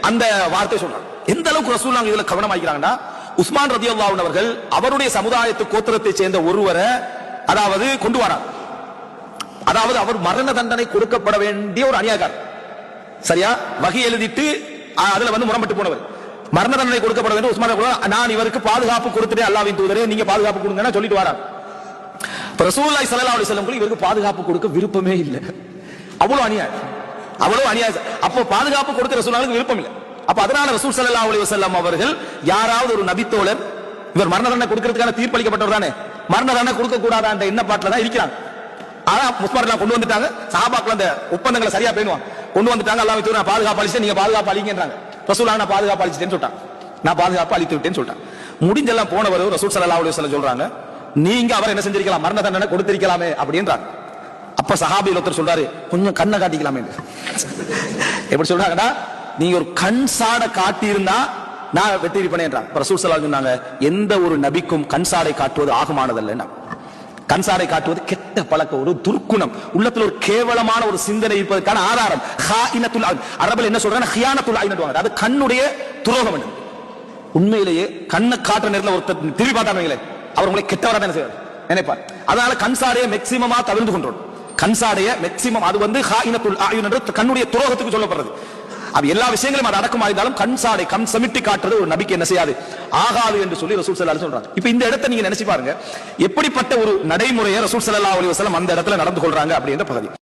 அந்த வார்த்தை சொல்றாங்க. எந்த அளவுக்கு ரசூலுல்லாஹ் இதுல கவனமாக்கிறாங்கன்னா, உஸ்மான் ரலியல்லாஹு அன்ஹு அவர்கள் அவருடைய சமுதாயத்து கோத்திரத்தை சேர்ந்த ஒருவரை அதாவது கொண்டு வரார். அதாவது அவர் மரண தண்டனை கொடுக்கப்பட வேண்டிய ஒரு அநியாயக்காரர். சரியா? வகை எழுதிட்டு அதுல வந்து முரண்பட்டு போனவர். மரண தண்டனை கொடுக்கப்பட வேண்டும். உஸ்மான் நான் இவருக்கு பாதுகாப்பு கொடுத்துட்டே அல்லாஹ்வின் தூதரே நீங்க பாதுகாப்பு கொடுங்கன்னு சொல்லிட்டு வரார். ரசூலுல்லாஹி ஸல்லல்லாஹு அலைஹி வஸல்லம் இவருக்கு பாதுகாப்பு கொடுக்க விருப்பமே இல்லை. அவ்வளவு அநியாயம், அவ்வளவு அநியாயம். அப்போ பாதுகாப்பு கொடுக்க ரசூலுல்லாஹ்வுக்கு விருப்பம் இல்லை. அப்ப அதனால ரசூல் ஸல்லல்லாஹு அலைஹி வஸல்லம் அவர்கள் யாராவது ஒரு நபித்தோழர் இவர் மரண தண்டனை கொடுக்கிறதுக்கான தீர்ப்பளிக்கப்பட்டவர் தானே, மரண தண்டனை கொடுக்க கூடாத என்ற எண்ணப்பாட்டில் தான் இருக்கிறாங்க. ஆனா முஸ்லிம்கள் கொண்டு வந்துட்டாங்க. சஹாபாக்கள் அந்த ஒப்பந்தங்களை சரியா பேணுவாங்க. கொண்டு வந்துட்டாங்க. அல்லாஹ்வை தூதர் நான் பாதுகாப்பு அளிச்சேன், நீங்க பாதுகாப்பு அளிங்கன்றாங்க. ரசூலுல்லாஹ் நான் பாதுகாப்பு அளிச்சிட்டேன்னு சொல்லிட்டாங்க. நான் பாதுகாப்பு அளித்து விட்டேன்னு சொல்லிட்டாங்க. முடிஞ்செல்லாம் போனவர் ரசூல் ஸல்லல்லாஹு அலைஹி வஸல்லம் சொல்றாங்க, நீங்க அவர் என்ன செஞ்சிருக்கலாம், மரண தண்டனை கொடுத்திருக்கலாமே அப்படின்றாங்க. அப்ப சஹாபியில் ஒருத்தர் சொல்றாரு, கொஞ்சம் கண்ணை காட்டிக்கலாமே. எப்படி சொல்றாங்கன்னா, நீங்க ஒரு கண் சாடை காட்டி இருந்தா நான் வெற்றி பண்ணேன்றாங்க. ரசூல் ஸல்லல்லாஹு அலைஹி வஸல்லம் சொன்னாங்க, எந்த ஒரு நபிக்கும் கண் சாடை காட்டுவது ஆகுமானதல்ல. கண் சாடை காட்டுவது கெட்ட பழக்கம், ஒரு துர்க்குணம், உள்ளத்துல ஒரு கேவலமான ஒரு சிந்தனை இருப்பதற்கான ஆதாரம். ஹாயினத்துல் ஐன், அரபில் என்ன சொல்றாங்க, ஹியானத்துல் ஐன், அது கண்ணுடைய துரோகம். உண்மையிலேயே கண்ணை காட்டுற நேரத்தில் ஒருத்தர் திரும்பி பார்த்தாங்களே, அவர் உங்களை கெட்டவரா தான் செய்வார் நினைப்பார். அதனால கண்சாடையை மேக்சிமமா தவிர்த்து கொண்டோம். கண்சாடைய மேக்சிமம் அது வந்து ஹாயினத்துல் ஐன் என்று கண்ணுடைய துரோகத்துக்கு சொல்லப்படுறது. அது எல்லா விஷயங்களும் அது அடக்கமா இருந்தாலும் கண் சாடை, கண் சமிட்டி காட்டுறது ஒரு நபிக்கு என்ன செய்யாது, ஆகாது என்று சொல்லி ரசூல் ஸல்லல்லாஹு அலைஹி வஸல்லம் சொல்றாங்க. இப்ப இந்த இடத்தை நீங்க நினைச்சு பாருங்க, எப்படிப்பட்ட ஒரு நடைமுறையை ரசூல் ஸல்லல்லாஹு அலைஹி வஸல்லம் அந்த இடத்துல நடந்து கொள்றாங்க அப்படின்ற பகுதி.